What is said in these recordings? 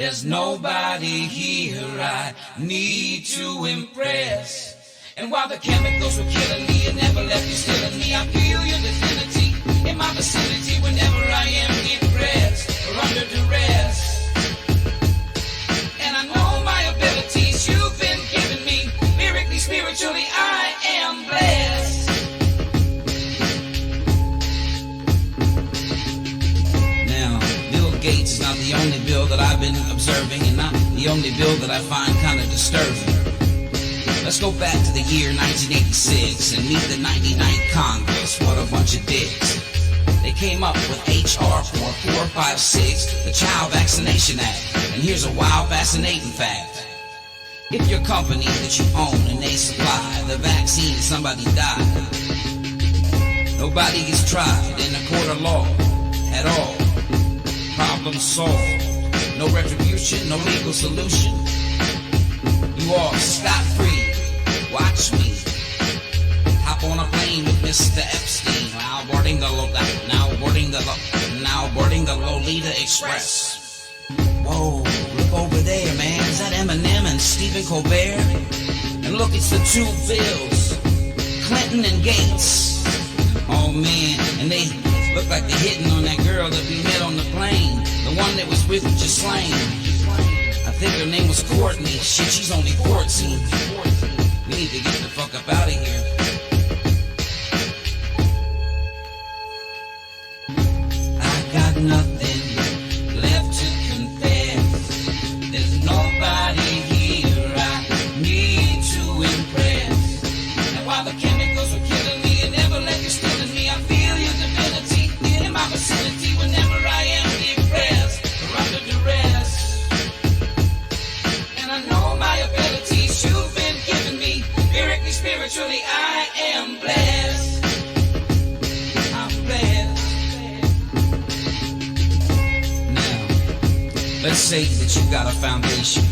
There's nobody here I need to impress. And while the chemicals were killing me, it never left you stealing me. I feel your divinity in my vicinity whenever I am depressed or under duress. And I know my abilities you've been giving me. Lyrically, spiritually, I am blessed. Gates is not the only bill that I've been observing, and not the only bill that I find kind of disturbing. Let's go back to the year 1986 and meet the 99th Congress. What a bunch of dicks. They came up with H.R. 4456, the Child Vaccination Act. And here's a wild, fascinating fact. If your company that you own and they supply the vaccine and somebody died, nobody gets tried in a court of law at all. Problem solved. No retribution, no legal solution. You all scot-free. Watch me. Hop on a plane with Mr. Epstein. Now boarding the Lolita Express. Whoa, look over there, man. Is that Eminem and Stephen Colbert? And look, it's the two Bills, Clinton and Gates. Oh man, and they look like they're hitting on that girl that we met on the plane. The one that was with Ghislaine. I think her name was Courtney. Shit, she's only 14. We need to get the fuck up out of here. I got nothing left to confess. There's nobody here I need to impress. And while the chemicals were killing me, it never let you stealing me. I feel your divinity in my vicinity whenever I am depressed or under duress. And I know my abilities you've been giving me. Lyrically, spiritually, I am blessed. I'm blessed. Now, let's say that you got a foundation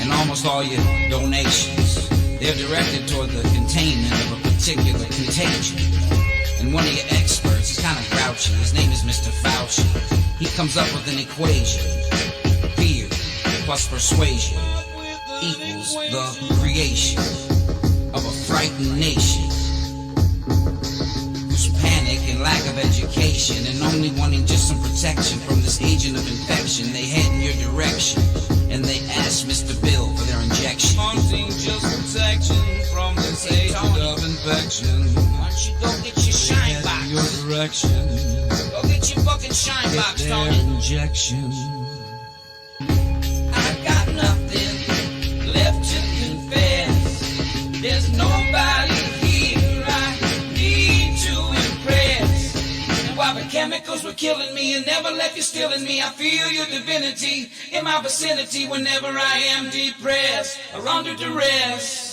and almost all your donations, they're directed toward the containment of a particular contagion. And one of your experts, he's kind of grouchy, his name is Mr. Fauci. He comes up with an equation. Fear plus persuasion equals the creation of a frightened nation whose panic and lack of education and only wanting just some protection from this agent of infection, they head in your direction and they ask Mr. Bill for their injection. Wanting just protection from this agent of infection. Why don't you go get your shine box? Your direction. Go get your fucking shine box, Their Tony. injection. I got nothing left to confess. There's nobody here I need to impress. And while the chemicals were killing me and never left you stealing me, I feel your divinity in my vicinity whenever I am depressed or under duress.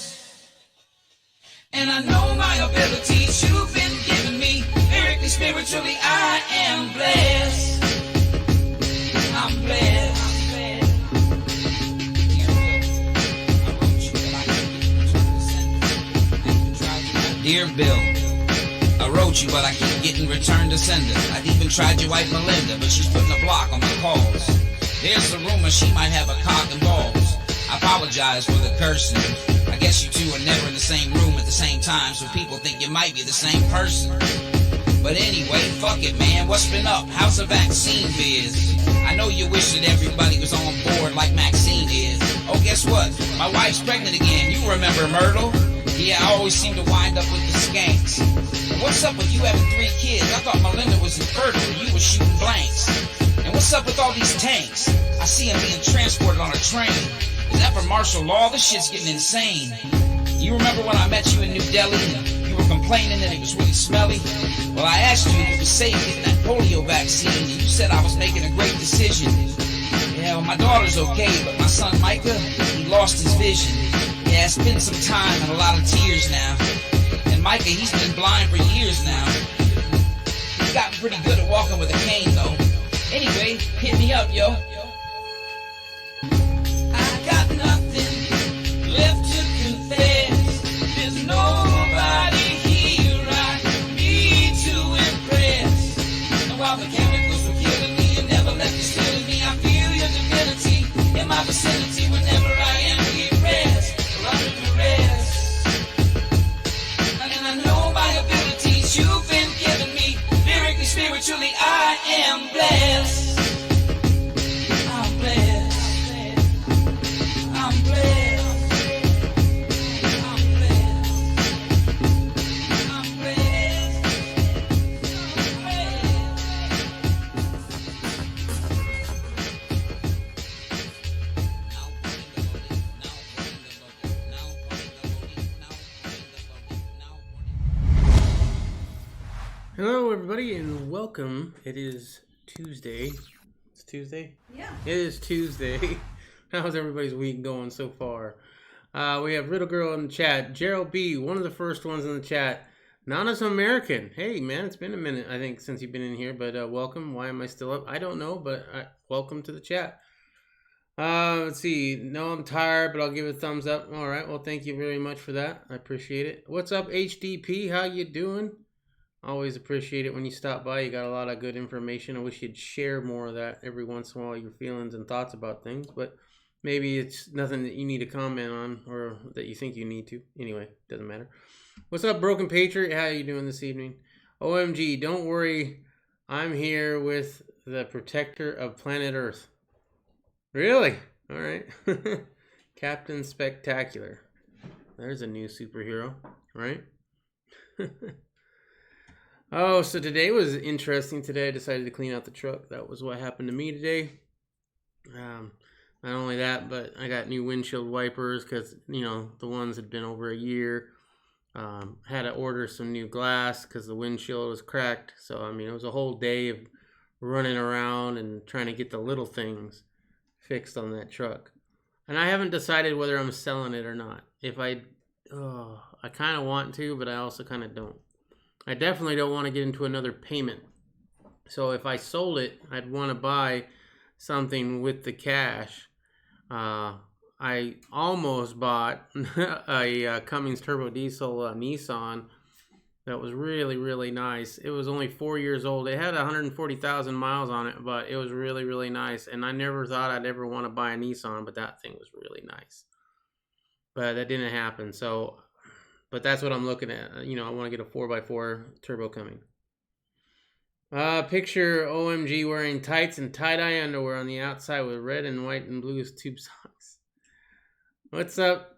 And I know my abilities you've been giving me. Lyrically, spiritually, I am blessed. I'm blessed. Dear Bill, I wrote you, but I keep getting returned to sender. I've even tried your wife Melinda, but she's putting a block on my calls. There's a rumor she might have a cock and balls. I apologize for the cursing. I guess you two are never in the same room at the same time, so people think you might be the same person. But anyway, fuck it, man. What's been up? How's the vaccine biz? I know you wish that everybody was on board like Maxine is. Oh, guess what? My wife's pregnant again. You remember Myrtle? Yeah, I always seem to wind up with the skanks. What's up with you having 3 kids? I thought Melinda was infertile and you were shooting blanks. And what's up with all these tanks? I see them being transported on a train. Is that for martial law? This shit's getting insane. You remember when I met you in New Delhi and you were complaining that it was really smelly? Well, I asked you if it was safe getting that polio vaccine and you said I was making a great decision. Yeah, well, my daughter's okay, but my son Micah, he lost his vision. Yeah, it's been some time and a lot of tears now. And Micah, he's been blind for years now. He's gotten pretty good at walking with a cane, though. Anyway, hit me up, yo. I got nothing left to confess. There's nobody here I need to impress. And while the chemicals were killing me, you never left me stealing me. I feel your divinity my vicinity whenever I am depressed or under duress. And I know by abilities you've been giving me, lyrically, spiritually, I am blessed. I'm blessed. I'm blessed. I'm blessed. I'm blessed. Hello, everybody, and welcome. It is Tuesday. It's Tuesday? Yeah. It is Tuesday. How's everybody's week going so far? We have Riddle Girl in the chat. Gerald B., one of the first ones in the chat. Nana's American. Hey, man, it's been a minute, I think, since you've been in here, but welcome. Why am I still up? I don't know, but welcome to the chat. Let's see. No, I'm tired, but I'll give it a thumbs up. All right, well, thank you very much for that. I appreciate it. What's up, HDP? How you doing? Always appreciate it when you stop by. You got a lot of good information. I wish you'd share more of that every once in a while, your feelings and thoughts about things. But maybe it's nothing that you need to comment on or that you think you need to. Anyway, doesn't matter. What's up, Broken Patriot? How you doing this evening? OMG, don't worry. I'm here with the protector of planet Earth. Really? All right. Captain Spectacular. There's a new superhero, right? Oh, so today was interesting. Today I decided to clean out the truck. That was what happened to me today. Not only that, but I got new windshield wipers because, you know, the ones had been over a year. Had to order some new glass because the windshield was cracked. So, I mean, it was a whole day of running around and trying to get the little things fixed on that truck. And I haven't decided whether I'm selling it or not. I kind of want to, but I also kind of don't. I definitely don't want to get into another payment. So if I sold it, I'd want to buy something with the cash. I almost bought a Cummins turbo diesel Nissan that was really, really nice. It was only 4 years old. It had 140,000 miles on it, but it was really, really nice. And I never thought I'd ever want to buy a Nissan, but that thing was really nice. But that didn't happen. But that's what I'm looking at. You know, I want to get a 4x4 turbo coming. Picture OMG wearing tights and tie-dye underwear on the outside with red and white and blue tube socks. What's up,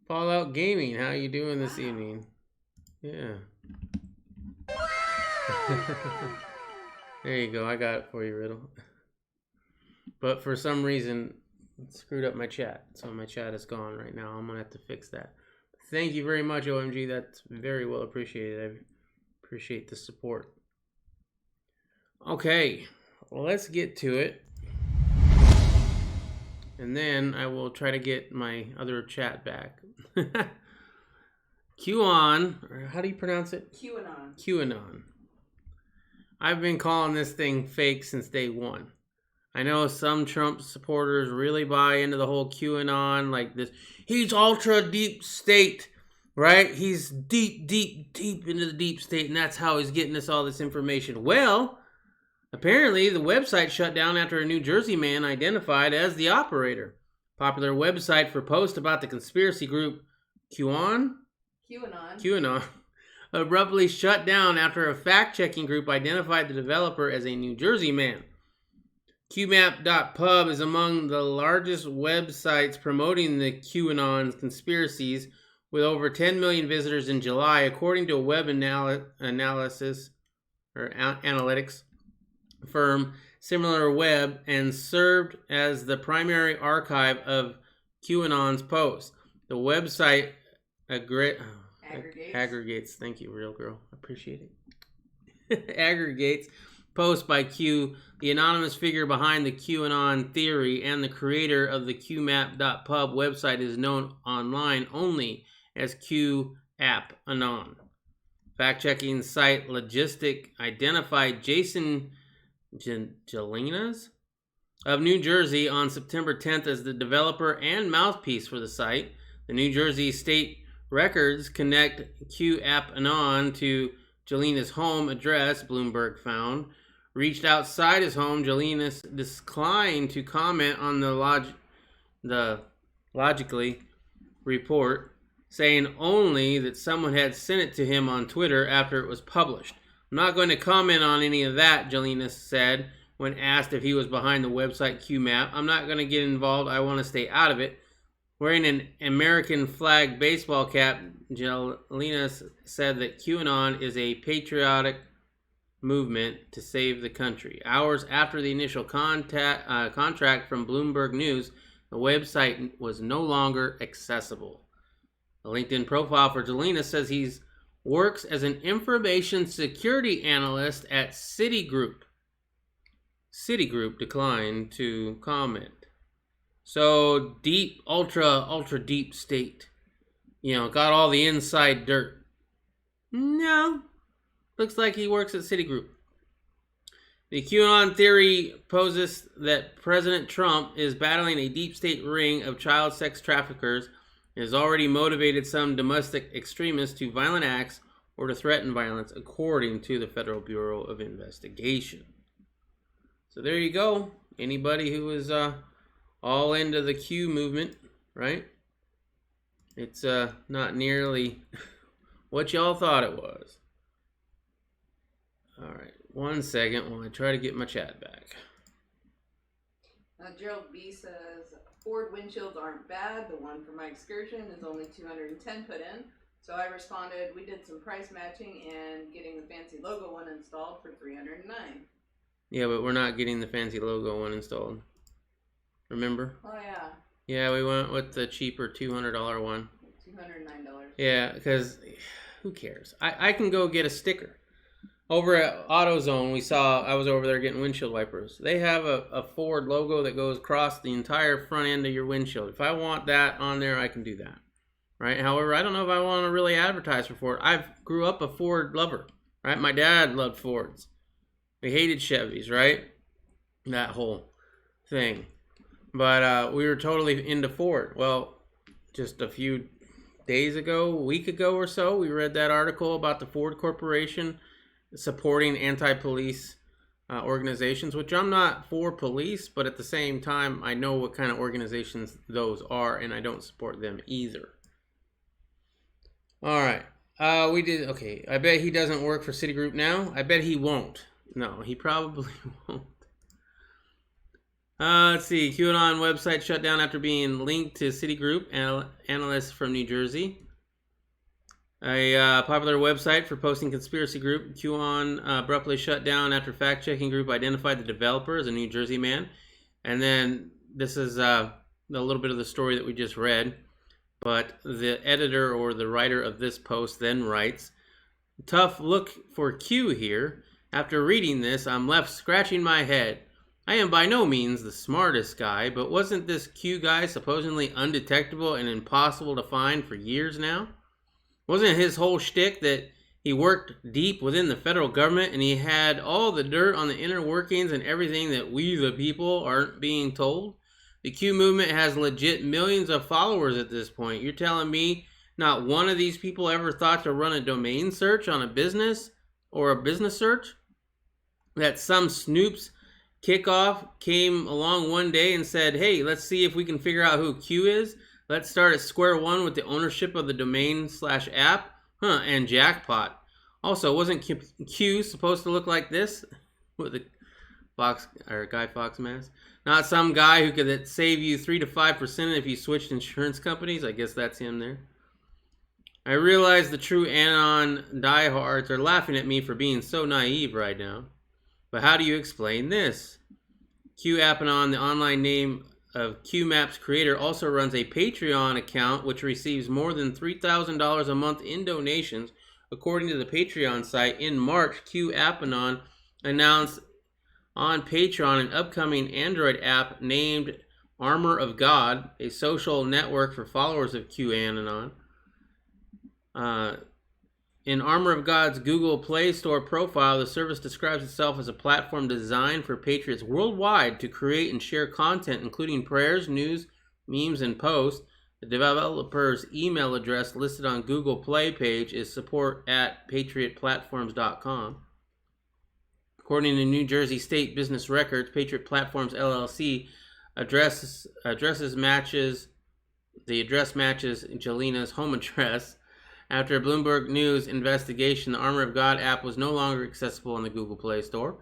Fallout Gaming? How you doing this evening? Yeah. There you go. I got it for you, Riddle. But for some reason, it screwed up my chat. So my chat is gone right now. I'm going to have to fix that. Thank you very much, OMG. That's very well appreciated. I appreciate the support. Okay, well, let's get to it. And then I will try to get my other chat back. QAnon, or how do you pronounce it? QAnon. QAnon. I've been calling this thing fake since day one. I know some Trump supporters really buy into the whole QAnon, like this. He's ultra deep state, right? He's deep into the deep state, and that's how he's getting us all this information. Well, apparently the website shut down after a New Jersey man identified as the operator. Popular website for posts about the conspiracy group QAnon abruptly shut down after a fact-checking group identified the developer as a New Jersey man. QMap.pub is among the largest websites promoting the QAnon conspiracies, with over 10 million visitors in July, according to a web analytics firm SimilarWeb, and served as the primary archive of QAnon's posts. The website aggregates. Thank you, real girl. I appreciate it. Aggregates posts by Q, the anonymous figure behind the QAnon theory and the creator of the QMap.pub website, is known online only as QAppAnon. Fact-checking site Logistic identified Jason Jelinas of New Jersey on September 10th as the developer and mouthpiece for the site. The New Jersey State Records connect QAppAnon to Jelina's home address, Bloomberg found. Reached outside his home, Jelinas declined to comment on the the logically report, saying only that someone had sent it to him on Twitter after it was published. I'm not going to comment on any of that, Jelinas said when asked if he was behind the website QMap. I'm not going to get involved. I want to stay out of it. Wearing an American flag baseball cap, Jelinas said that QAnon is a patriotic movement to save the country. Hours after the initial contract from Bloomberg News, the website was no longer accessible. The LinkedIn profile for Jelinas says he works as an information security analyst at Citigroup. Citigroup declined to comment. So deep, ultra deep state. Got all the inside dirt. No. Looks like he works at Citigroup. The QAnon theory poses that President Trump is battling a deep state ring of child sex traffickers and has already motivated some domestic extremists to violent acts or to threaten violence, according to the Federal Bureau of Investigation. So there you go. Anybody who is all into the Q movement, right? It's not nearly what y'all thought it was. All right, 1 second while I try to get my chat back. Gerald B says, Ford windshields aren't bad. The one for my excursion is only $210 put in. So I responded, we did some price matching and getting the fancy logo one installed for $309. Yeah, but we're not getting the fancy logo one installed. Remember? Oh, yeah. Yeah, we went with the cheaper $200 one. $209. Yeah, because who cares? I can go get a sticker. Over at AutoZone, I was over there getting windshield wipers. They have a Ford logo that goes across the entire front end of your windshield. If I want that on there, I can do that. Right? However, I don't know if I want to really advertise for Ford. I grew up a Ford lover. Right? My dad loved Fords. We hated Chevys, right? That whole thing. But we were totally into Ford. Well, just a few days ago, a week ago or so, we read that article about the Ford Corporation supporting anti-police organizations, which I'm not for police, but at the same time, I know what kind of organizations those are, and I don't support them either. All right. Okay. I bet he doesn't work for Citigroup now. I bet he won't. No, he probably won't. Let's see. QAnon website shut down after being linked to Citigroup. Analysts from New Jersey. A popular website for posting conspiracy group, QAnon, abruptly shut down after fact-checking group identified the developer as a New Jersey man. And then this is a little bit of the story that we just read. But the editor or the writer of this post then writes, tough look for Q here. After reading this, I'm left scratching my head. I am by no means the smartest guy, but wasn't this Q guy supposedly undetectable and impossible to find for years now? Wasn't his whole shtick that he worked deep within the federal government and he had all the dirt on the inner workings and everything that we the people aren't being told? The Q movement has legit millions of followers at this point. You're telling me not one of these people ever thought to run a domain search on a business or a business search? That some Snoop's kickoff came along one day and said, hey, let's see if we can figure out who Q is. Let's start at square one with the ownership of the domain/app. And jackpot. Also, wasn't Q supposed to look like this? With the Fox or Guy Fawkes mask? Not some guy who could save you 3 to 5% if you switched insurance companies. I guess that's him there. I realize the true Anon diehards are laughing at me for being so naive right now. But how do you explain this? QAnon, the online name of QMap's creator, also runs a Patreon account which receives more than $3,000 a month in donations. According to the Patreon site, in March, QAnon announced on Patreon an upcoming Android app named Armor of God, a social network for followers of QAnon. In Armor of God's Google Play Store profile, the service describes itself as a platform designed for patriots worldwide to create and share content, including prayers, news, memes, and posts. The developer's email address listed on Google Play page is support@patriotplatforms.com. According to New Jersey State Business Records, Patriot Platforms LLC The address matches Jelina's home address. After a Bloomberg News investigation, the Armor of God app was no longer accessible on the Google Play Store.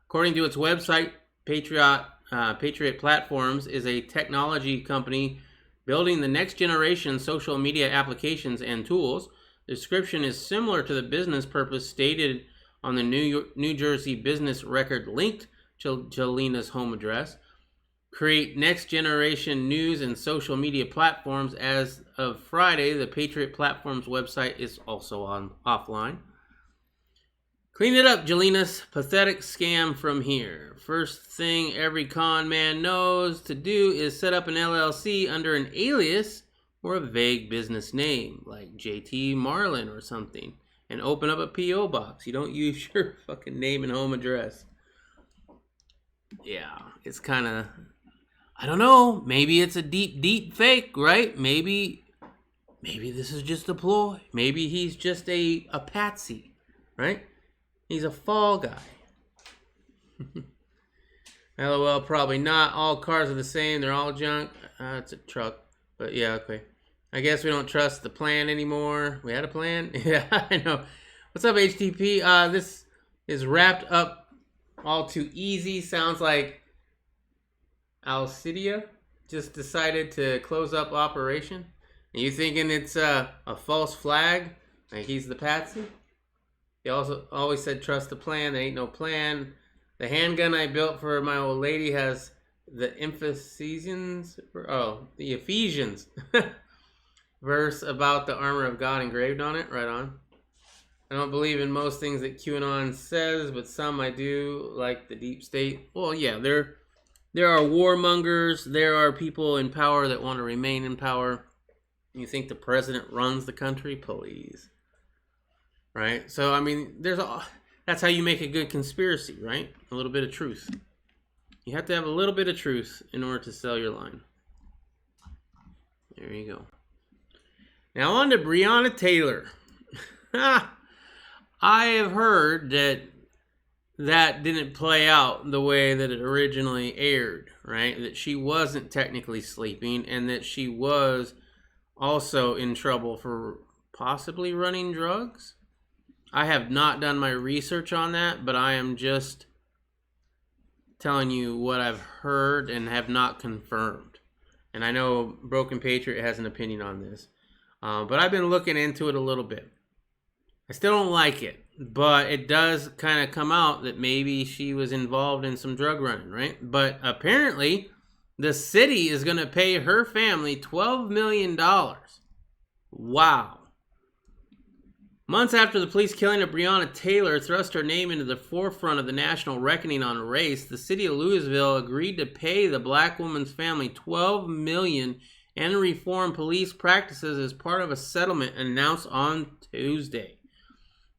According to its website, Patriot Platforms is a technology company building the next generation social media applications and tools. The description is similar to the business purpose stated on the New Jersey business record linked to Jelina's home address. Create next generation news and social media platforms. As of Friday, the Patriot Platforms website is also offline. Clean it up, Jelina's pathetic scam from here. First thing every con man knows to do is set up an LLC under an alias or a vague business name, like JT Marlin or something, and open up a P.O. box. You don't use your fucking name and home address. Yeah, it's kind of... I don't know. Maybe it's a deep fake, right? Maybe this is just a ploy. Maybe he's just a patsy, right? He's a fall guy. LOL, probably not. All cars are the same. They're all junk. It's a truck. But yeah, okay. I guess we don't trust the plan anymore. We had a plan? Yeah, I know. What's up, HTP? This is wrapped up all too easy. Sounds like Alcidia just decided to close up operation. Are you thinking it's a false flag? Like he's the patsy? He also always said trust the plan. There ain't no plan. The handgun I built for my old lady has the Ephesians verse about the armor of God engraved on it. Right on. I don't believe in most things that QAnon says, but some I do, like the deep state. Well, yeah, there are warmongers. There are people in power that want to remain in power. You think the president runs the country? Please. Right? So, I mean, that's how you make a good conspiracy, right? A little bit of truth. You have to have a little bit of truth in order to sell your line. There you go. Now on to Breonna Taylor. I have heard that didn't play out the way that it originally aired, right? That she wasn't technically sleeping and that she was also in trouble for possibly running drugs. I have not done my research on that, but I am just telling you what I've heard and have not confirmed. And I know Broken Patriot has an opinion on this. But I've been looking into it a little bit. I still don't like it, but it does kind of come out that maybe she was involved in some drug running, right? But apparently, the city is going to pay her family $12 million. Wow. Months after the police killing of Breonna Taylor thrust her name into the forefront of the national reckoning on race, the city of Louisville agreed to pay the black woman's family $12 million and reform police practices as part of a settlement announced on Tuesday.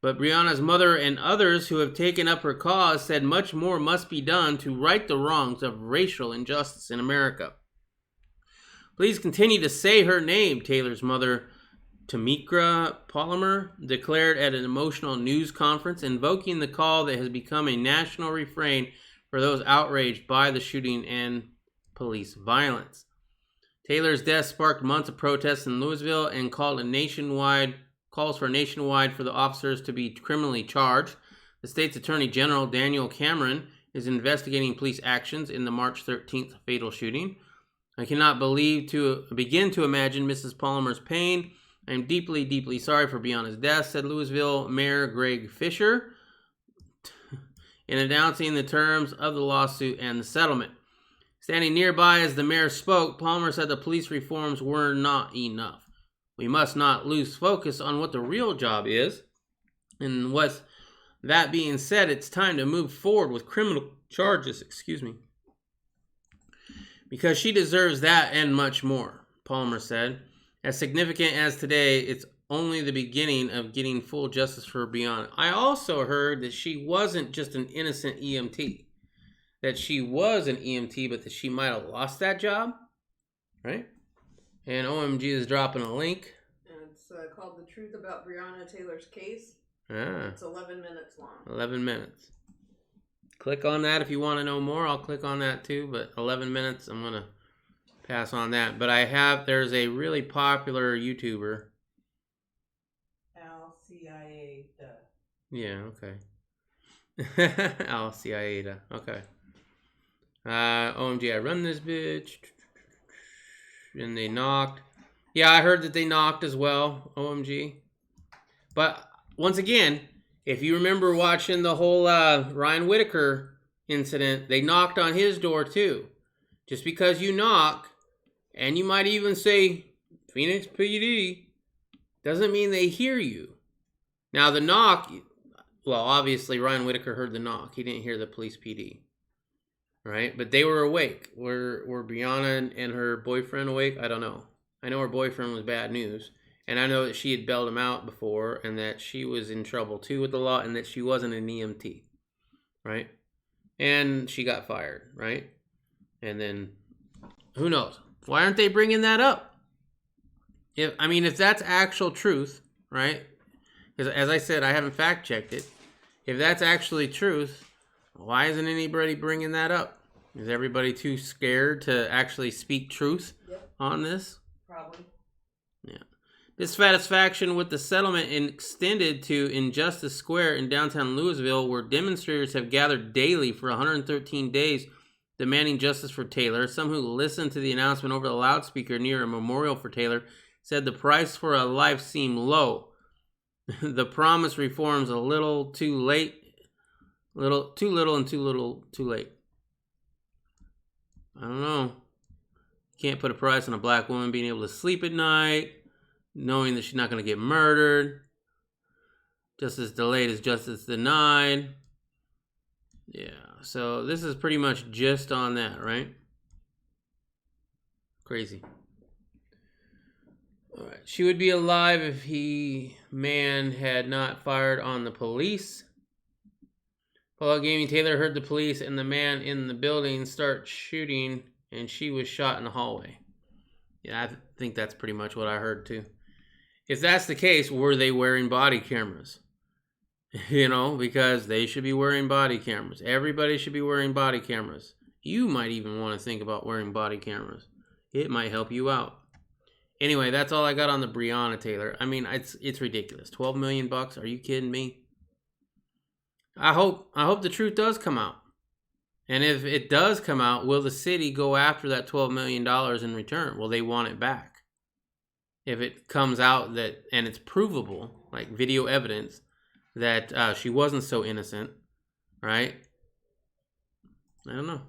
But Breonna's mother and others who have taken up her cause said much more must be done to right the wrongs of racial injustice in America. Please continue to say her name, Taylor's mother, Tamika Palmer, declared at an emotional news conference, invoking the call that has become a national refrain for those outraged by the shooting and police violence. Taylor's death sparked months of protests in Louisville and calls for nationwide for the officers to be criminally charged. The state's Attorney General, Daniel Cameron, is investigating police actions in the March 13th fatal shooting. I cannot begin to imagine Mrs. Palmer's pain. I am deeply, deeply sorry for Breonna's death, said Louisville Mayor Greg Fisher in announcing the terms of the lawsuit and the settlement. Standing nearby as the mayor spoke, Palmer said the police reforms were not enough. We must not lose focus on what the real job is. And with that being said, it's time to move forward with criminal charges, because she deserves that and much more, Palmer said. As significant as today, it's only the beginning of getting full justice for Breonna. I also heard that she wasn't just an innocent EMT. That she was an EMT, but that she might have lost that job. Right? And OMG is dropping a link. And it's called The Truth About Breonna Taylor's Case. Ah. It's 11 minutes long. 11 minutes. click on that if you want to know more. I'll click on that too, but 11 minutes, I'm going to pass on that. But there's a really popular YouTuber. LCIA. Yeah, okay. LCIA, okay. OMG, I run this bitch. And they knocked. Yeah, I heard that they knocked as well, OMG. But once again, if you remember watching the whole Ryan Whitaker incident, they knocked on his door too. Just because you knock, and you might even say, Phoenix PD, doesn't mean they hear you. Now the knock, well, obviously Ryan Whitaker heard the knock. He didn't hear the police PD. Right? But they were awake. Were Brianna and her boyfriend awake? I don't know. I know her boyfriend was bad news. And I know that she had bailed him out before and that she was in trouble too with the law and that she wasn't an EMT. Right? And she got fired. Right? And then, who knows? Why aren't they bringing that up? If that's actual truth, right? Because as I said, I haven't fact checked it. If that's actually truth, why isn't anybody bringing that up? Is everybody too scared to actually speak truth on this? Probably. Yeah. Dissatisfaction with the settlement extended to Injustice Square in downtown Louisville, where demonstrators have gathered daily for 113 days demanding justice for Taylor. Some who listened to the announcement over the loudspeaker near a memorial for Taylor said the price for a life seemed low. The promised reforms a little too late. Too little and too little too late. I don't know. Can't put a price on a black woman being able to sleep at night, knowing that she's not going to get murdered. Justice delayed is justice denied. Yeah, so this is pretty much just on that, right? Crazy. All right. She would be alive if man had not fired on the police. Fallout Gaming Taylor heard the police and the man in the building start shooting, and she was shot in the hallway. Yeah, I think that's pretty much what I heard too. If that's the case, were they wearing body cameras? Because they should be wearing body cameras. Everybody should be wearing body cameras. You might even want to think about wearing body cameras. It might help you out. Anyway, that's all I got on the Breonna Taylor. It's ridiculous. $12 million? Are you kidding me? I hope the truth does come out. And if it does come out, will the city go after that $12 million in return? Will they want it back? If it comes out that, and it's provable, like video evidence, that she wasn't so innocent, right? I don't know.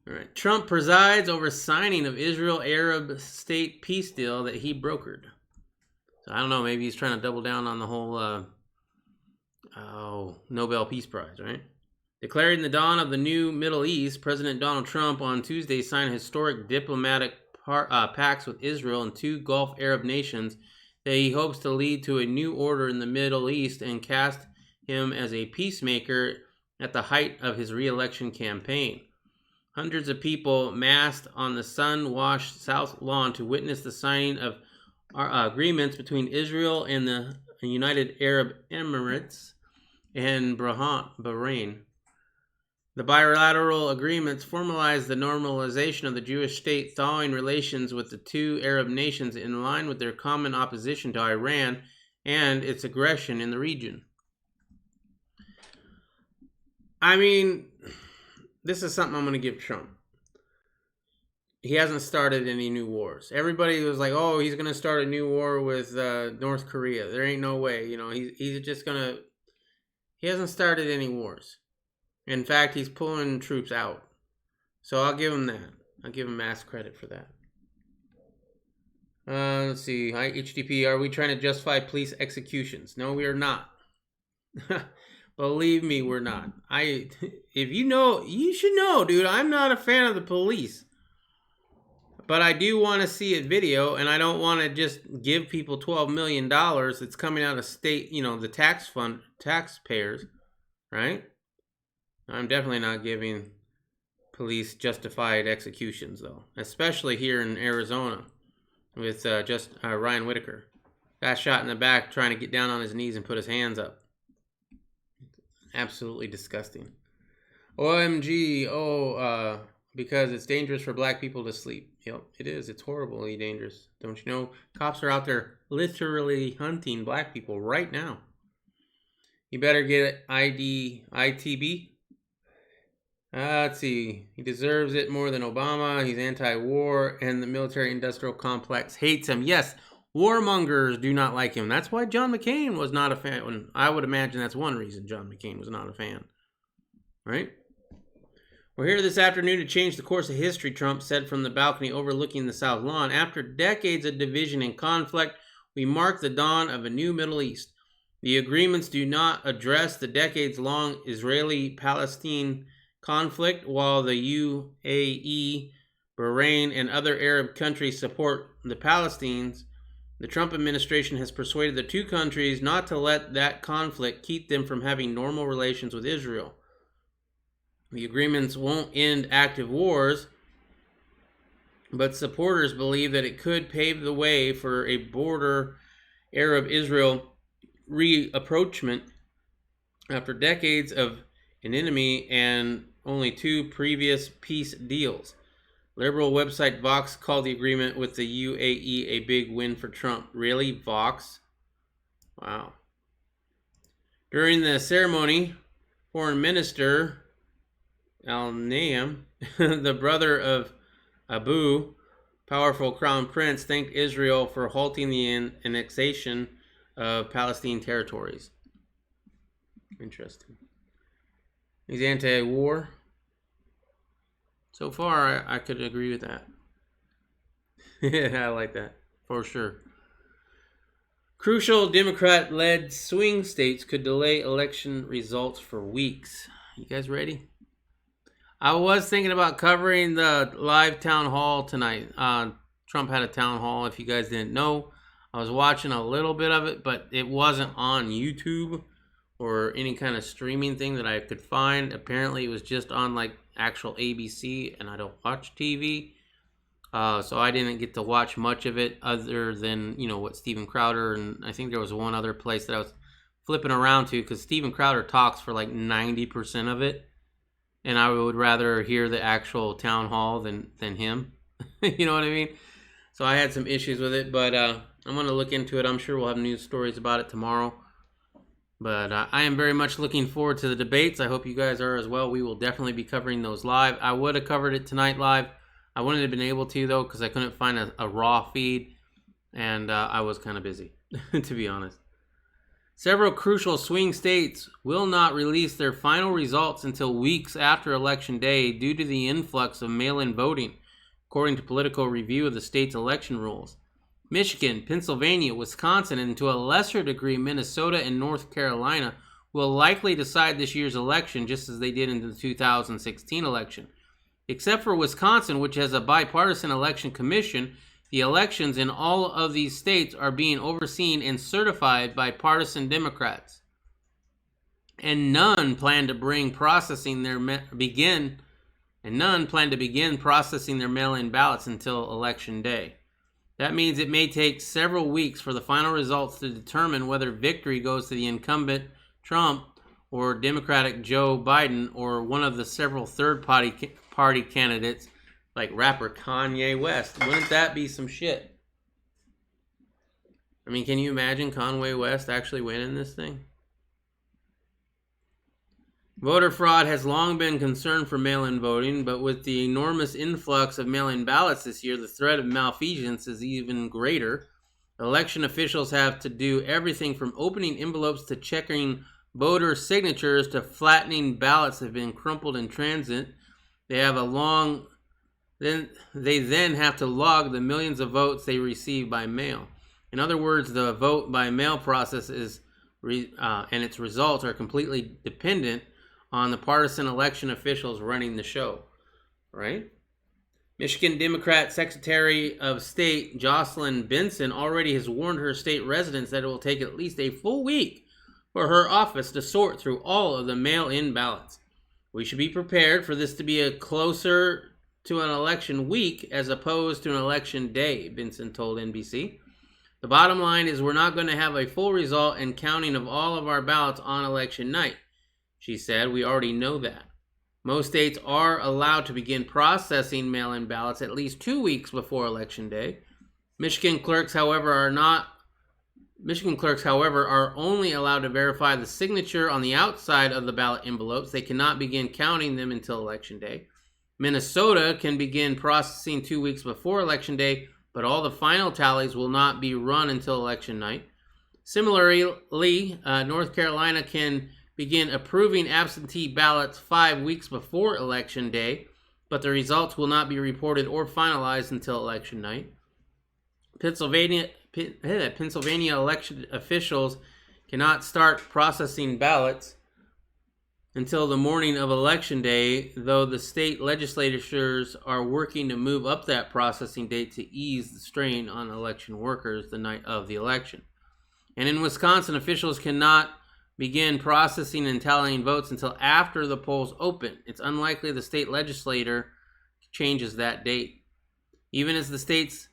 All right. Trump presides over signing of Israel-Arab state peace deal that he brokered. So I don't know, maybe he's trying to double down on the whole Nobel Peace Prize, right? Declaring the dawn of the new Middle East, President Donald Trump on Tuesday signed historic diplomatic pacts with Israel and two Gulf Arab nations that he hopes to lead to a new order in the Middle East and cast him as a peacemaker at the height of his re-election campaign. Hundreds of people massed on the sun-washed South Lawn to witness the signing of agreements between Israel and the United Arab Emirates and Bahrain. The bilateral agreements formalize the normalization of the Jewish state, thawing relations with the two Arab nations in line with their common opposition to Iran and its aggression in the region. This is something I'm going to give Trump. He hasn't started any new wars. Everybody was like, oh, he's going to start a new war with North Korea. There ain't no way. He's just going to... He hasn't started any wars. In fact, he's pulling troops out. So I'll give him that. I'll give him mass credit for that. Let's see. Hi, HTP. Are we trying to justify police executions? No, we are not. Believe me, we're not. If you know, you should know, dude. I'm not a fan of the police. But I do want to see a video, and I don't want to just give people $12 million that's coming out of state, the taxpayers, right? I'm definitely not giving police justified executions, though. Especially here in Arizona with Ryan Whitaker. Got shot in the back trying to get down on his knees and put his hands up. Absolutely disgusting. OMG, because it's dangerous for black people to sleep. Yep, it is. It's horribly dangerous. Don't you know? Cops are out there literally hunting black people right now. You better get ITB. Let's see. He deserves it more than Obama. He's anti-war, and the military-industrial complex hates him. Yes, warmongers do not like him. That's why John McCain was not a fan. I would imagine that's one reason John McCain was not a fan. Right? We're here this afternoon to change the course of history, Trump said from the balcony overlooking the South Lawn. After decades of division and conflict, we mark the dawn of a new Middle East. The agreements do not address the decades-long Israeli-Palestine conflict, while the UAE, Bahrain, and other Arab countries support the Palestinians. The Trump administration has persuaded the two countries not to let that conflict keep them from having normal relations with Israel. The agreements won't end active wars, but supporters believe that it could pave the way for a border Arab-Israel reapproachment after decades of an enemy and only two previous peace deals. Liberal website Vox called the agreement with the UAE a big win for Trump. Really, Vox? Wow. During the ceremony, Foreign Minister Al-Nayem, the brother of Abu, powerful crown prince, thanked Israel for halting the annexation of Palestinian territories. Interesting. He's anti-war. So far, I could agree with that. Yeah, I like that, for sure. Crucial Democrat-led swing states could delay election results for weeks. You guys ready? I was thinking about covering the live town hall tonight. Trump had a town hall, if you guys didn't know. I was watching a little bit of it, but it wasn't on YouTube or any kind of streaming thing that I could find. Apparently, it was just on like actual ABC, and I don't watch TV. So I didn't get to watch much of it other than, what Steven Crowder, and I think there was one other place that I was flipping around to, because Steven Crowder talks for like 90% of it. And I would rather hear the actual town hall than him. You know what I mean? So I had some issues with it, but I'm going to look into it. I'm sure we'll have news stories about it tomorrow. But I am very much looking forward to the debates. I hope you guys are as well. We will definitely be covering those live. I would have covered it tonight live. I wouldn't have been able to, though, because I couldn't find a raw feed. And I was kind of busy, to be honest. Several crucial swing states will not release their final results until weeks after Election Day due to the influx of mail-in voting, according to Political Review of the state's election rules. Michigan, Pennsylvania, Wisconsin, and to a lesser degree Minnesota and North Carolina will likely decide this year's election just as they did in the 2016 election. Except for Wisconsin, which has a bipartisan election commission, the elections in all of these states are being overseen and certified by partisan Democrats. And none plan to begin processing their mail-in ballots until Election Day. That means it may take several weeks for the final results to determine whether victory goes to the incumbent Trump or Democratic Joe Biden or one of the several third-party candidates like rapper Kanye West. Wouldn't that be some shit? I mean, can you imagine Kanye West actually winning this thing? Voter fraud has long been a concern for mail-in voting, but with the enormous influx of mail-in ballots this year, the threat of malfeasance is even greater. Election officials have to do everything from opening envelopes to checking voter signatures to flattening ballots that have been crumpled in transit. They then have to log the millions of votes they receive by mail. In other words, the vote by mail process and its results are completely dependent on the partisan election officials running the show, right? Michigan Democrat Secretary of State Jocelyn Benson already has warned her state residents that it will take at least a full week for her office to sort through all of the mail-in ballots. We should be prepared for this to be closer to an election week as opposed to an election day, Benson told NBC. The bottom line is we're not going to have a full result and counting of all of our ballots on election night. She said, "We already know that. Most states are allowed to begin processing mail-in ballots at least 2 weeks before Election Day. Michigan clerks, however, are only allowed to verify the signature on the outside of the ballot envelopes. They cannot begin counting them until Election Day. Minnesota can begin processing 2 weeks before Election Day, but all the final tallies will not be run until election night. Similarly, North Carolina can begin approving absentee ballots 5 weeks before Election Day, but the results will not be reported or finalized until election night. Pennsylvania election officials cannot start processing ballots until the morning of Election Day, though the state legislatures are working to move up that processing date to ease the strain on election workers the night of the election. And in Wisconsin, officials cannot begin processing and tallying votes until after the polls open. It's unlikely the state legislature changes that date. Even as the states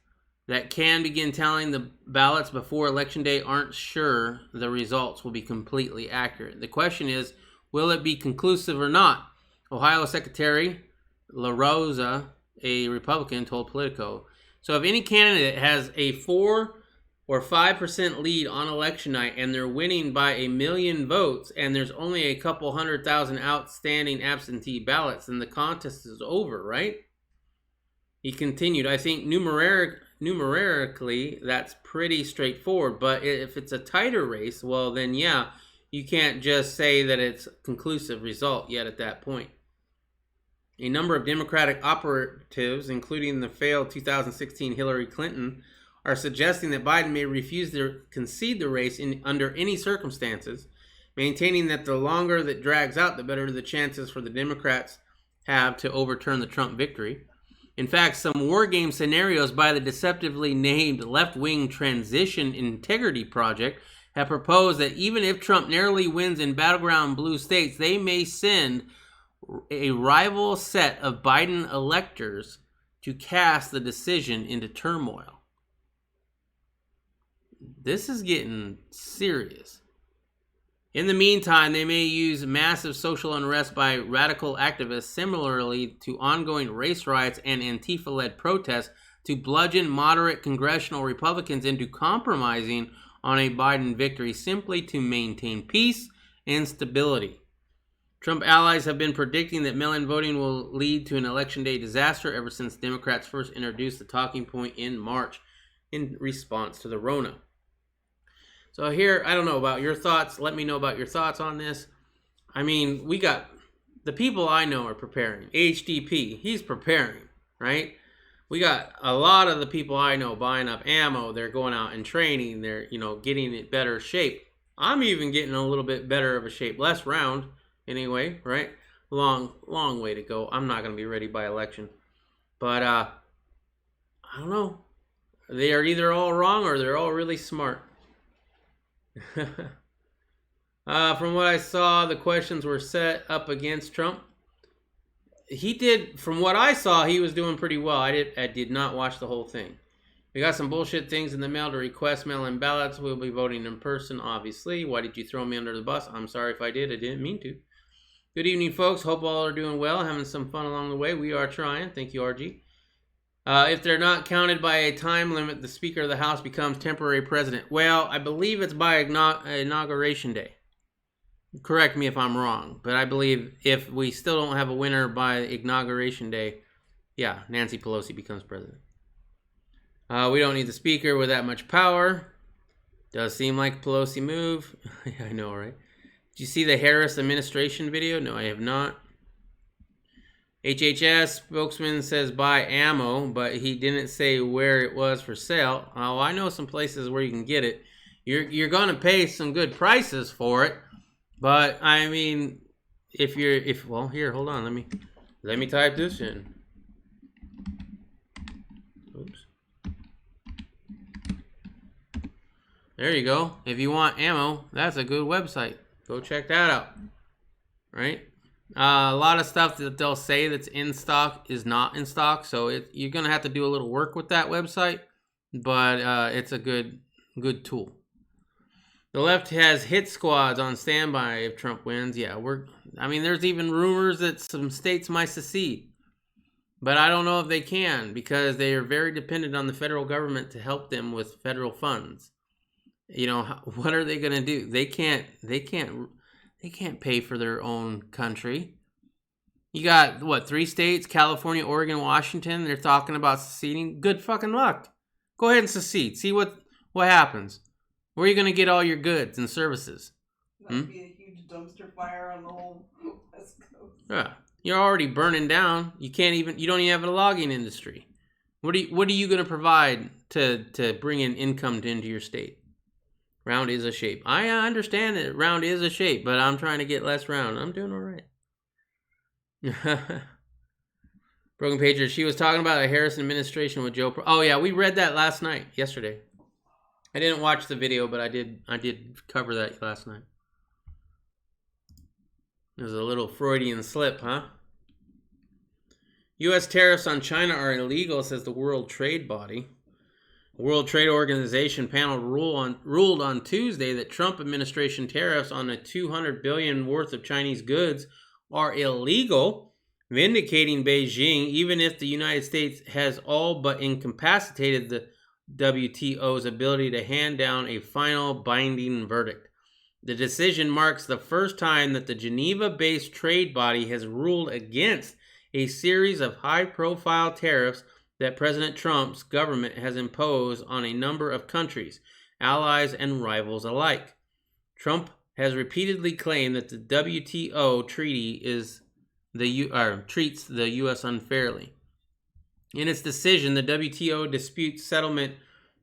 that can begin tallying the ballots before Election Day aren't sure the results will be completely accurate. The question is, will it be conclusive or not? Ohio Secretary LaRosa, a Republican, told Politico. So if any candidate has a 4 or 5% lead on election night and they're winning by 1 million votes and there's only a couple 100,000 outstanding absentee ballots, then the contest is over, right? He continued, I think numerically that's pretty straightforward, but if it's a tighter race, well then yeah, you can't just say that it's a conclusive result yet at that point. A number of Democratic operatives, including the failed 2016 Hillary Clinton, are suggesting that Biden may refuse to concede the race under any circumstances, maintaining that the longer that drags out, the better the chances for the Democrats have to overturn the Trump victory. In fact, some war game scenarios by the deceptively named Left-Wing Transition Integrity Project have proposed that even if Trump narrowly wins in battleground blue states, they may send a rival set of Biden electors to cast the decision into turmoil. This is getting serious. In the meantime, they may use massive social unrest by radical activists similarly to ongoing race riots and Antifa-led protests to bludgeon moderate congressional Republicans into compromising on a Biden victory simply to maintain peace and stability. Trump allies have been predicting that mail-in voting will lead to an election day disaster ever since Democrats first introduced the talking point in March in response to the Rona. So here, I don't know about your thoughts. Let me know about your thoughts on this. I mean, we got the people I know are preparing. HDP, he's preparing, right? We got a lot of the people I know buying up ammo. They're going out and training. They're, getting in better shape. I'm even getting a little bit better of a shape. Less round, anyway, right? Long way to go. I'm not going to be ready by election. But, I don't know. They are either all wrong or they're all really smart. From what I saw, the questions were set up against Trump. He did, from what I saw, he was doing pretty well. I did not watch the whole thing. We got some bullshit things in the mail to request mail-in ballots. We'll be voting in person, obviously. Why did you throw me under the bus? I'm sorry if I did. I didn't mean to. Good evening, folks. Hope all are doing well, having some fun along the way. We are trying. Thank you, RG. If they're not counted by a time limit, the Speaker of the House becomes temporary president. Well, I believe it's by Inauguration Day. Correct me if I'm wrong, but I believe if we still don't have a winner by Inauguration Day, yeah, Nancy Pelosi becomes president. We don't need the Speaker with that much power. Does seem like a Pelosi move. I know, right? Did you see the Harris administration video? No, I have not. HHS spokesman says buy ammo, but he didn't say where it was for sale. Oh, I know some places where you can get it. You're going to pay some good prices for it, but I mean, well, here, hold on, let me type this in. Oops. There you go. If you want ammo, that's a good website. Go check that out. Right? A lot of stuff that they'll say that's in stock is not in stock, so you're going to have to do a little work with that website, but it's a good tool. The left has hit squads on standby if Trump wins. Yeah, there's even rumors that some states might secede. But I don't know if they can because they are very dependent on the federal government to help them with federal funds. You know, what are they going to do? They can't pay for their own country. You got, 3 states, California, Oregon, Washington, they're talking about seceding. Good fucking luck. Go ahead and secede. See what happens. Where are you going to get all your goods and services? That'd be a huge dumpster fire on the whole West Coast. Yeah. You're already burning down. You don't even have a logging industry. What are you going to provide to bring in income into your state? Round is a shape. I understand that round is a shape, but I'm trying to get less round. I'm doing all right. Broken Pager, she was talking about a Harrison administration with Joe. Oh yeah, we read that yesterday. I didn't watch the video, but I did cover that last night. There's a little Freudian slip, huh? U.S. tariffs on China are illegal, says the World Trade Body. The World Trade Organization panel ruled on Tuesday that Trump administration tariffs on the $200 billion worth of Chinese goods are illegal, vindicating Beijing, even if the United States has all but incapacitated the WTO's ability to hand down a final binding verdict. The decision marks the first time that the Geneva-based trade body has ruled against a series of high-profile tariffs that President Trump's government has imposed on a number of countries, allies and rivals alike. Trump has repeatedly claimed that the WTO treaty treats the U.S. unfairly. In its decision, the WTO dispute settlement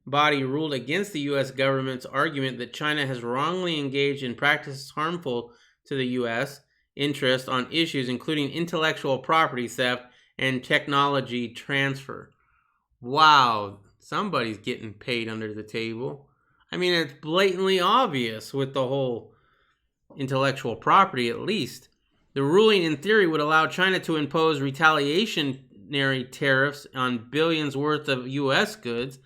body ruled against the U.S. government's argument that China has wrongly engaged in practices harmful to the U.S. interest on issues including intellectual property theft and technology transfer. Wow, somebody's getting paid under the table. I mean, it's blatantly obvious with the whole intellectual property, at least. The ruling, in theory, would allow China to impose retaliationary tariffs on billions worth of U.S. goods,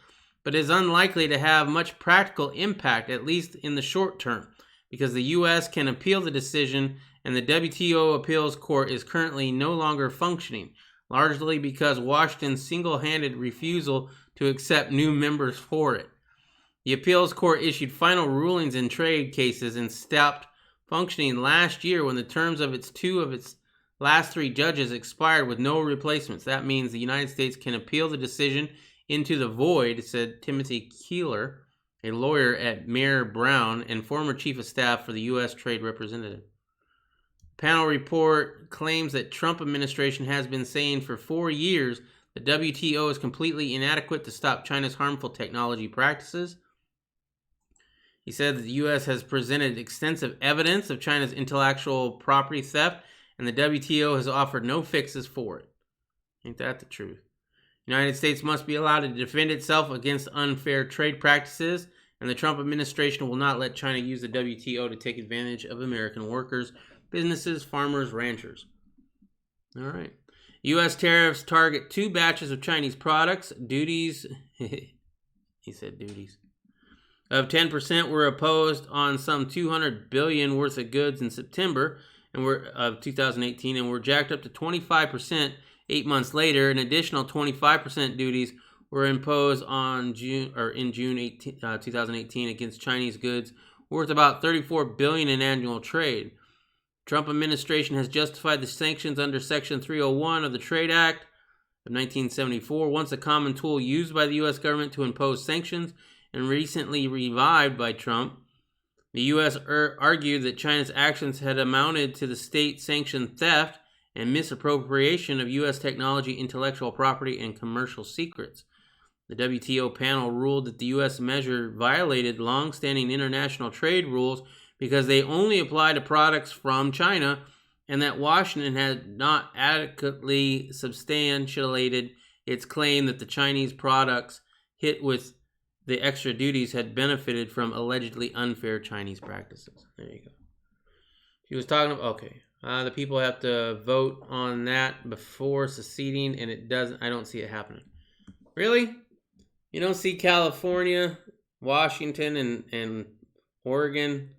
but is unlikely to have much practical impact, at least in the short term, because the U.S. can appeal the decision and the WTO appeals court is currently no longer functioning, largely because Washington's single-handed refusal to accept new members for it. The appeals court issued final rulings in trade cases and stopped functioning last year when the terms of its last 3 judges expired with no replacements. That means the United States can appeal the decision into the void, said Timothy Keeler, a lawyer at Mayer Brown and former chief of staff for the U.S. Trade Representative. The panel report claims that Trump administration has been saying for 4 years the WTO is completely inadequate to stop China's harmful technology practices. He said that the U.S. has presented extensive evidence of China's intellectual property theft, and the WTO has offered no fixes for it. Ain't that the truth? The United States must be allowed to defend itself against unfair trade practices, and the Trump administration will not let China use the WTO to take advantage of American workers, businesses, farmers, ranchers. All right. U.S. tariffs target 2 batches of Chinese products. Duties, he said duties, of 10% were imposed on some $200 billion worth of goods in September of 2018 and were jacked up to 25% 8 months later. An additional 25% duties were imposed in June 2018 against Chinese goods worth about $34 billion in annual trade. Trump administration has justified the sanctions under Section 301 of the Trade Act of 1974, once a common tool used by the U.S. government to impose sanctions and recently revived by Trump. The U.S. argued that China's actions had amounted to the state-sanctioned theft and misappropriation of U.S. technology, intellectual property, and commercial secrets. The WTO panel ruled that the U.S. measure violated long-standing international trade rules because they only apply to products from China, and that Washington had not adequately substantiated its claim that the Chinese products hit with the extra duties had benefited from allegedly unfair Chinese practices. There you go. She was talking about, okay, the people have to vote on that before seceding, and I don't see it happening. Really? You don't see California, Washington, and Oregon,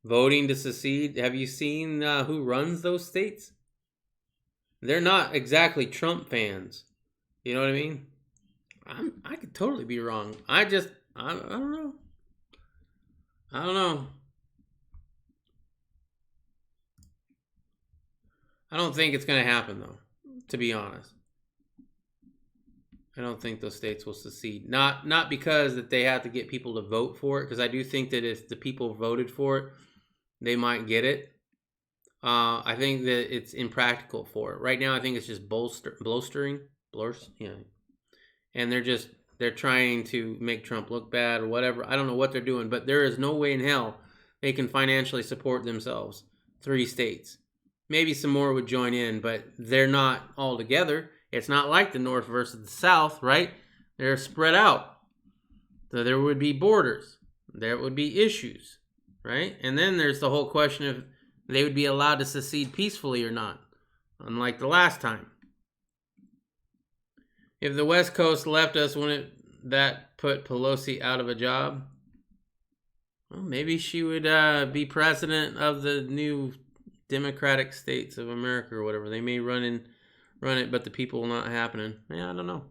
voting to secede. Have you seen who runs those states? They're not exactly Trump fans. You know what I mean? I could totally be wrong. I don't know. I don't know. I don't think it's going to happen, though, to be honest. I don't think those states will secede. Not because that they have to get people to vote for it, because I do think that if the people voted for it, they might get it. I think that it's impractical for it. Right now, I think it's just bolstering. Yeah. And they're trying to make Trump look bad or whatever. I don't know what they're doing, but there is no way in hell they can financially support themselves. 3 states. Maybe some more would join in, but they're not all together. It's not like the North versus the South, right? They're spread out. So there would be borders. There would be issues, right? And then there's the whole question of they would be allowed to secede peacefully or not, unlike the last time. If the West Coast left us, wouldn't that put Pelosi out of a job? Well, maybe she would be president of the new Democratic States of America or whatever. They may run it, but the people will not happening. Yeah, I don't know.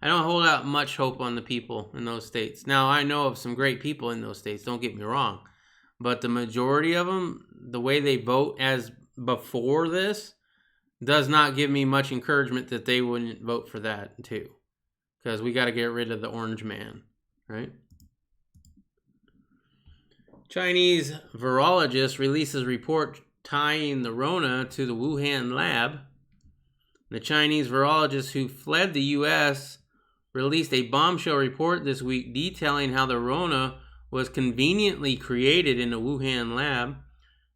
I don't hold out much hope on the people in those states. Now, I know of some great people in those states, don't get me wrong. But the majority of them, the way they vote as before this, does not give me much encouragement that they wouldn't vote for that too. Because we got to get rid of the orange man, right? Chinese virologist releases report tying the Rona to the Wuhan lab. The Chinese virologist who fled the U.S. released a bombshell report this week detailing how the Rona was conveniently created in the Wuhan lab.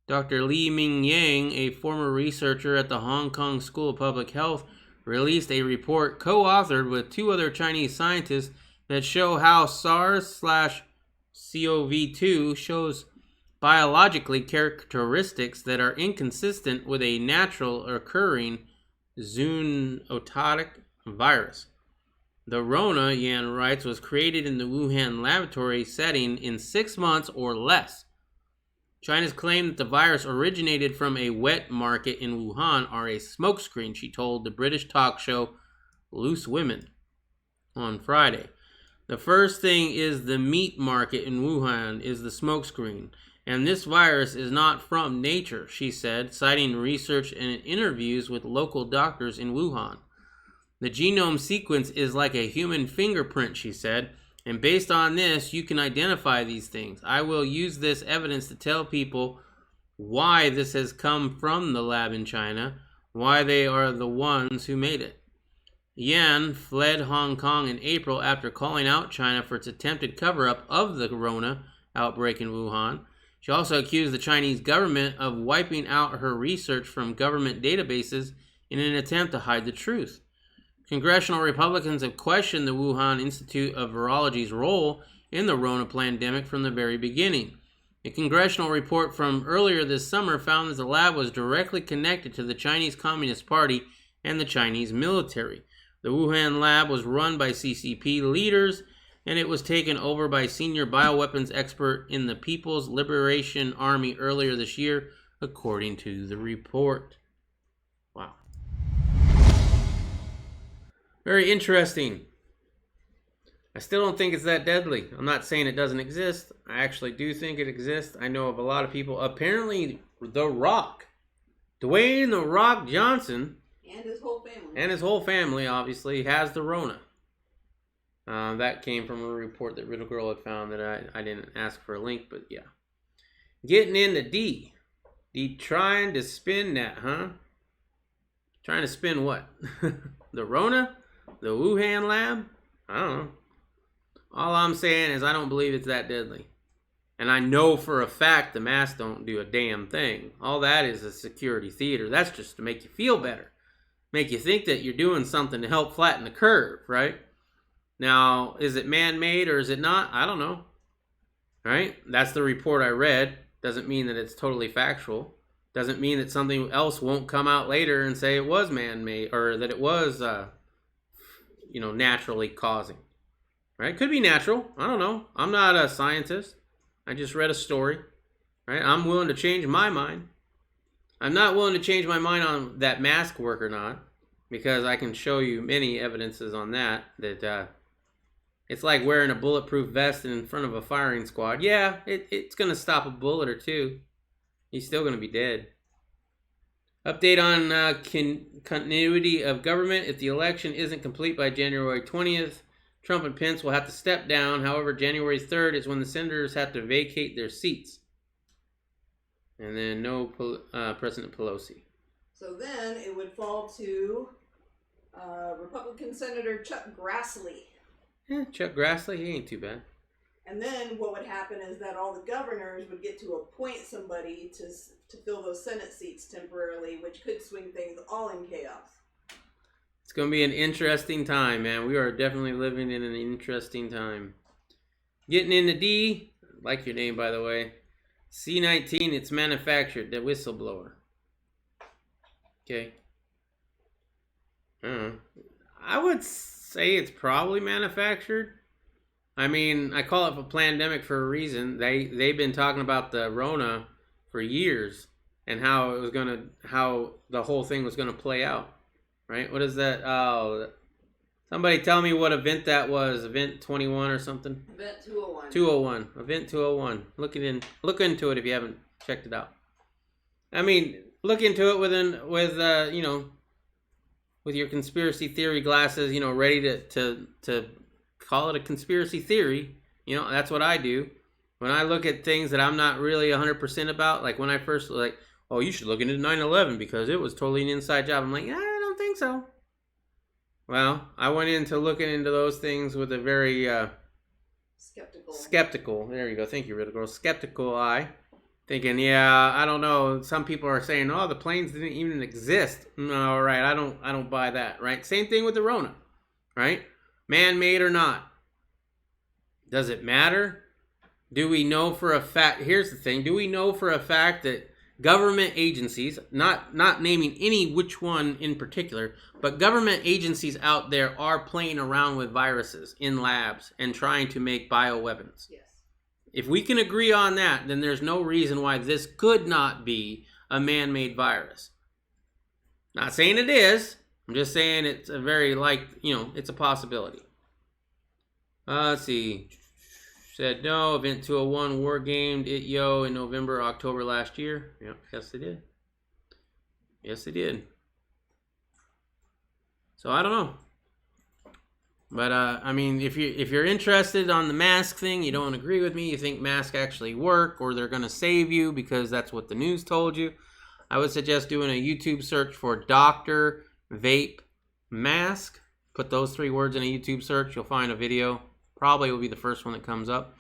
Dr. Li Mingyang, a former researcher at the Hong Kong School of Public Health, released a report co-authored with 2 other Chinese scientists that show how SARS-CoV-2 shows biologically characteristics that are inconsistent with a natural occurring zoonotic virus. The Rona, Yan writes, was created in the Wuhan laboratory setting in 6 months or less. China's claim that the virus originated from a wet market in Wuhan are a smokescreen, she told the British talk show Loose Women on Friday. The first thing is the meat market in Wuhan is the smokescreen, and this virus is not from nature, she said, citing research and interviews with local doctors in Wuhan. The genome sequence is like a human fingerprint, she said, and based on this, you can identify these things. I will use this evidence to tell people why this has come from the lab in China, why they are the ones who made it. Yan fled Hong Kong in April after calling out China for its attempted cover-up of the corona outbreak in Wuhan. She also accused the Chinese government of wiping out her research from government databases in an attempt to hide the truth. Congressional Republicans have questioned the Wuhan Institute of Virology's role in the Rona pandemic from the very beginning. A congressional report from earlier this summer found that the lab was directly connected to the Chinese Communist Party and the Chinese military. The Wuhan lab was run by CCP leaders, and it was taken over by senior bioweapons expert in the People's Liberation Army earlier this year, according to the report. Wow. Very interesting. I still don't think it's that deadly. I'm not saying it doesn't exist. I actually do think it exists. I know of a lot of people. Apparently, The Rock, Dwayne "The Rock" Johnson, and his whole family, obviously, has the Rona. That came from a report that Riddle Girl had found that I didn't ask for a link, but yeah. Getting into D trying to spin that, huh? Trying to spin what? The Rona? The Wuhan lab? I don't know. All I'm saying is I don't believe it's that deadly. And I know for a fact the masks don't do a damn thing. All that is a security theater. That's just to make you feel better. Make you think that you're doing something to help flatten the curve, right? Now, is it man-made or is it not? I don't know. Right? That's the report I read. Doesn't mean that it's totally factual. Doesn't mean that something else won't come out later and say it was man-made or that it was, naturally causing. Right? Could be natural. I don't know. I'm not a scientist. I just read a story, right? I'm willing to change my mind. I'm not willing to change my mind on that mask work or not, because I can show you many evidences on that it's like wearing a bulletproof vest in front of a firing squad. Yeah, it's going to stop a bullet or two. He's still going to be dead. Update on continuity of government. If the election isn't complete by January 20th, Trump and Pence will have to step down. However, January 3rd is when the senators have to vacate their seats. And then no President Pelosi. So then it would fall to Republican Senator Chuck Grassley. Yeah, Chuck Grassley, he ain't too bad. And then what would happen is that all the governors would get to appoint somebody to fill those Senate seats temporarily, which could swing things all in chaos. It's going to be an interesting time, man. We are definitely living in an interesting time. Getting into D, like your name, by the way. C-19, it's manufactured, the whistleblower. Okay. I would say it's probably manufactured. I mean, I call it a pandemic for a reason. They've been talking about the Rona for years and how the whole thing was going to play out, right? What is that? Oh, somebody tell me what event that was. Event 21 or something. Event 201. 201. Event 201. Look into it if you haven't checked it out. I mean, look into it with your conspiracy theory glasses, ready to call it a conspiracy theory. That's what I do. When I look at things that I'm not really 100% about, like when I first, oh, you should look into 9/11 because it was totally an inside job. I'm like, I don't think so. Well, I went into looking into those things with a very skeptical. There you go. Thank you, Riddle Girl. Skeptical eye. Thinking, yeah, I don't know. Some people are saying, oh, the planes didn't even exist. No, right. I don't buy that, right? Same thing with the Rona, right? Man-made or not. Does it matter? Do we know for a fact? Here's the thing. Do we know for a fact that government agencies, not naming any which one in particular, but government agencies out there are playing around with viruses in labs and trying to make bioweapons? Yes. If we can agree on that, then there's no reason why this could not be a man-made virus. Not saying it is. I'm just saying it's a very it's a possibility. Let's see. Said no. Event 201 war gamed it in November, October last year. Yep. Yes, they did. Yes, they did. So I don't know. But I mean, if you're interested on the mask thing, you don't agree with me, you think masks actually work or they're gonna save you because that's what the news told you, I would suggest doing a YouTube search for Dr. Vape Mask. Put those 3 words in a YouTube search, you'll find a video. Probably will be the first one that comes up.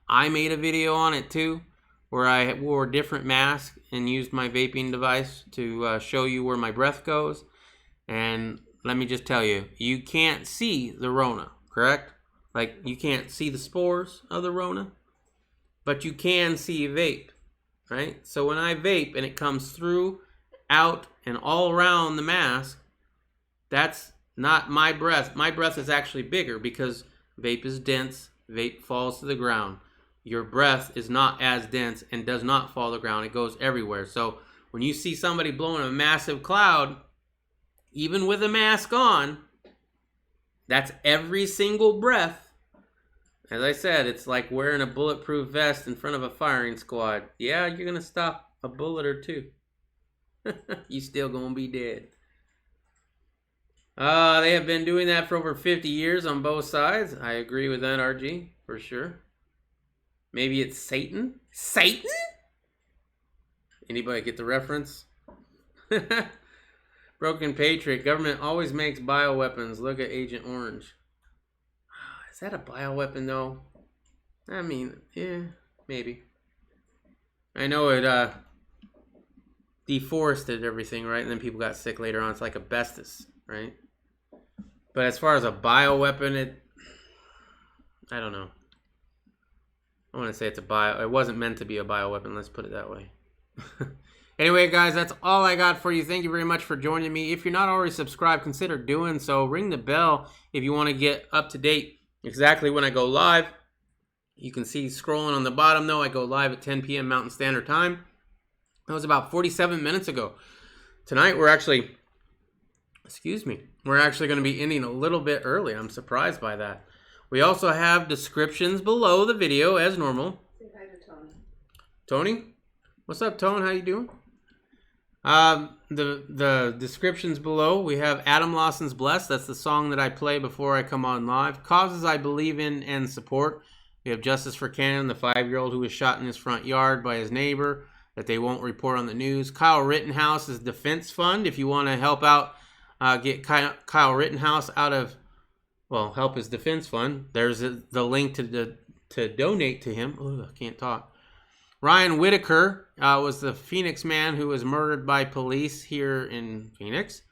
I made a video on it too, where I wore a different mask and used my vaping device to show you where my breath goes. And let me just tell you, you can't see the Rona, correct? Like, you can't see the spores of the Rona, but you can see vape, right? So when I vape and it comes through, out, and all around the mask, that's not my breath. My breath is actually bigger because vape is dense, vape falls to the ground. Your breath is not as dense and does not fall to the ground. It goes everywhere. So when you see somebody blowing a massive cloud, even with a mask on, that's every single breath. As I said, it's like wearing a bulletproof vest in front of a firing squad. Yeah, you're going to stop a bullet or two. You still going to be dead. They have been doing that for over 50 years on both sides. I agree with that, RG, for sure. Maybe it's Satan? Satan? Anybody get the reference? Broken Patriot. Government always makes bioweapons. Look at Agent Orange. Is that a bioweapon, though? I mean, yeah, maybe. I know it deforested everything, right? And then people got sick later on. It's like asbestos, right? But as far as a bioweapon, I don't know. I want to say it's it wasn't meant to be a bioweapon. Let's put it that way. Anyway, guys, that's all I got for you. Thank you very much for joining me. If you're not already subscribed, consider doing so. Ring the bell if you want to get up to date exactly when I go live. You can see scrolling on the bottom, though, I go live at 10 p.m. Mountain Standard Time. That was about 47 minutes ago. Tonight, we're actually going to be ending a little bit early. I'm surprised by that. We also have descriptions below the video, as normal. Say hi to Tony. Tony? What's up, Tone? How you doing? The descriptions below, we have Adam Lawson's Blessed. That's the song that I play before I come on live. Causes I believe in and support. We have Justice for Cannon, the 5-year-old who was shot in his front yard by his neighbor that they won't report on the news. Kyle Rittenhouse's Defense Fund. If you want to help out, get Kyle Rittenhouse out of, help his defense fund. There's the link to donate to him. Ugh, I can't talk. Ryan Whitaker was the Phoenix man who was murdered by police here in Phoenix.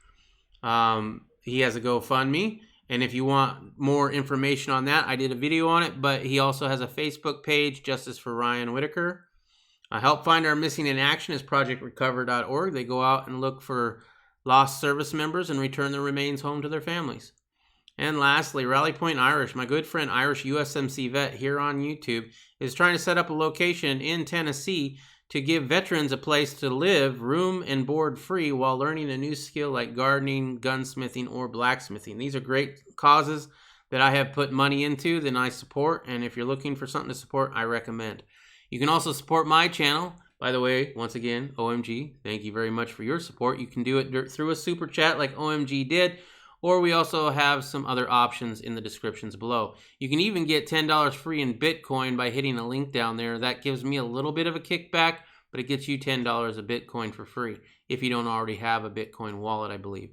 He has a GoFundMe. And if you want more information on that, I did a video on it. But he also has a Facebook page, Justice for Ryan Whitaker. Help find our missing in action is projectrecover.org. They go out and look for lost service members and return their remains home to their families. And lastly, Rally Point Irish, my good friend Irish USMC vet here on YouTube, is trying to set up a location in Tennessee to give veterans a place to live, room and board free while learning a new skill like gardening, gunsmithing, or blacksmithing. These are great causes that I have put money into, that I support, and if you're looking for something to support, I recommend. You can also support my channel. By the way, once again, OMG, thank you very much for your support. You can do it through a super chat like OMG did, or we also have some other options in the descriptions below. You can even get $10 free in Bitcoin by hitting a link down there. That gives me a little bit of a kickback, but it gets you $10 of Bitcoin for free if you don't already have a Bitcoin wallet, I believe.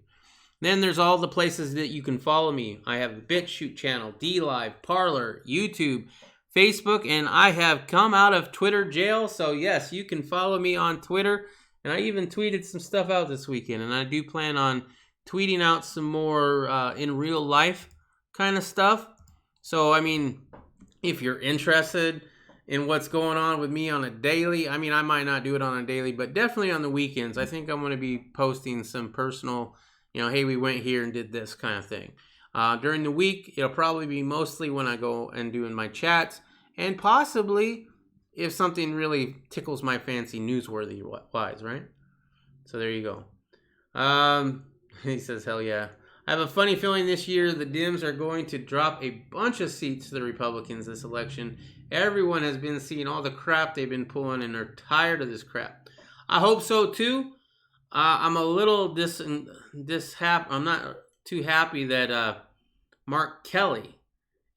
Then there's all the places that you can follow me. I have the BitChute channel, DLive, Parler, YouTube, Facebook, and I have come out of Twitter jail. So yes, you can follow me on Twitter. And I even tweeted some stuff out this weekend, and I do plan on tweeting out some more in real life kind of stuff. So, I mean, if you're interested in what's going on with me on a daily, I mean, I might not do it on a daily, but definitely on the weekends, I think I'm going to be posting some personal, hey, we went here and did this kind of thing. During the week, it'll probably be mostly when I go and doing my chats, and possibly if something really tickles my fancy newsworthy wise, right? So there you go. He says, hell yeah. I have a funny feeling this year the Dems are going to drop a bunch of seats to the Republicans this election. Everyone has been seeing all the crap they've been pulling, and they're tired of this crap. I hope so too. I'm a little I'm not too happy that Mark Kelly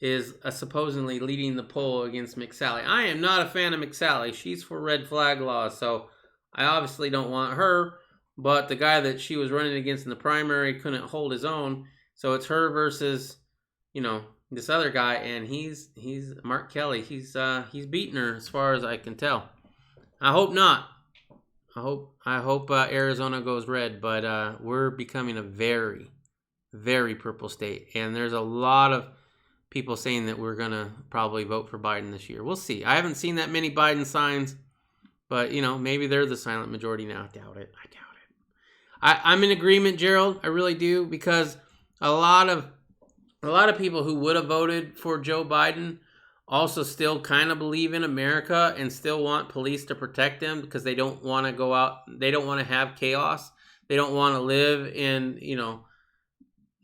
is supposedly leading the poll against McSally. I am not a fan of McSally. She's for red flag laws, so I obviously don't want her. But the guy that she was running against in the primary couldn't hold his own. So it's her versus, this other guy. And he's Mark Kelly. He's beating her as far as I can tell. I hope not. I hope Arizona goes red. But we're becoming a very, very purple state. And there's a lot of people saying that we're going to probably vote for Biden this year. We'll see. I haven't seen that many Biden signs. But, maybe they're the silent majority now. I doubt it. I'm in agreement, Gerald. I really do, because a lot of people who would have voted for Joe Biden also still kind of believe in America and still want police to protect them because they don't want to go out. They don't want to have chaos. They don't want to live in,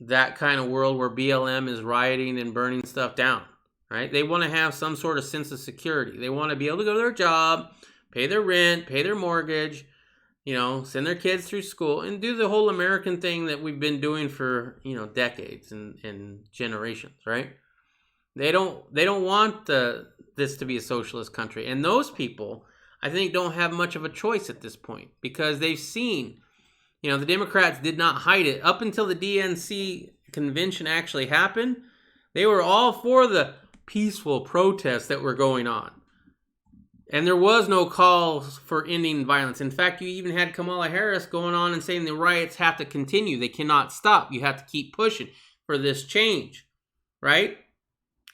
that kind of world where BLM is rioting and burning stuff down, right? They want to have some sort of sense of security. They want to be able to go to their job, pay their rent, pay their mortgage, send their kids through school and do the whole American thing that we've been doing for, decades and generations, right? They don't want this to be a socialist country. And those people, I think, don't have much of a choice at this point because they've seen, the Democrats did not hide it. Up until the DNC convention actually happened, they were all for the peaceful protests that were going on. And there was no calls for ending violence. In fact, you even had Kamala Harris going on and saying the riots have to continue. They cannot stop. You have to keep pushing for this change, right?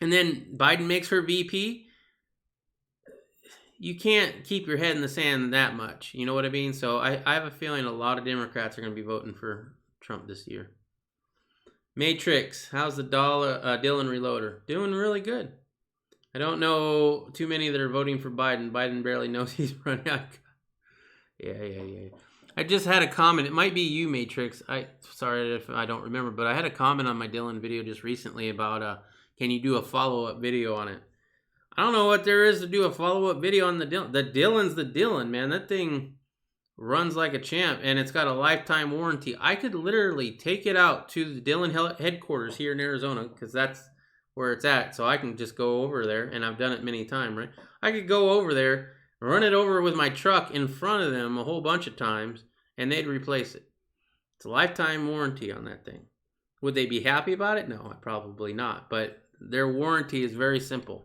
And then Biden makes her VP. You can't keep your head in the sand that much. You know what I mean? So I have a feeling a lot of Democrats are going to be voting for Trump this year. Matrix, how's the Dylan Reloader? Doing really good. I don't know too many that are voting for Biden. Biden barely knows he's running out. Yeah. I just had a comment. It might be you, Matrix. Sorry if I don't remember, but I had a comment on my Dylan video just recently about can you do a follow-up video on it? I don't know what there is to do a follow-up video on the Dylan. The Dylan's the Dylan, man. That thing runs like a champ, and it's got a lifetime warranty. I could literally take it out to the Dylan headquarters here in Arizona, because that's where it's at, so I can just go over there, and I've done it many times, right? I could go over there, run it over with my truck in front of them a whole bunch of times, and they'd replace it. It's a lifetime warranty on that thing. Would they be happy about it? No, probably not, but their warranty is very simple.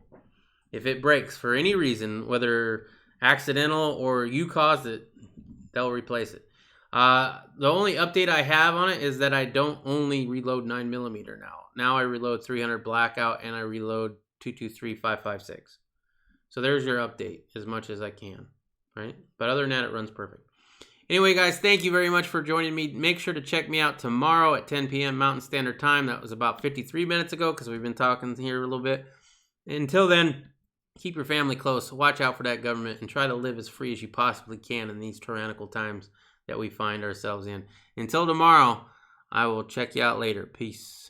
If it breaks for any reason, whether accidental or you caused it, they'll replace it. The only update I have on it is that I don't only reload 9mm now. Now I reload 300 blackout and I reload 223-556. So there's your update as much as I can, right? But other than that, it runs perfect. Anyway, guys, thank you very much for joining me. Make sure to check me out tomorrow at 10 p.m. Mountain Standard Time. That was about 53 minutes ago because we've been talking here a little bit. Until then, keep your family close. Watch out for that government and try to live as free as you possibly can in these tyrannical times that we find ourselves in. Until tomorrow, I will check you out later. Peace.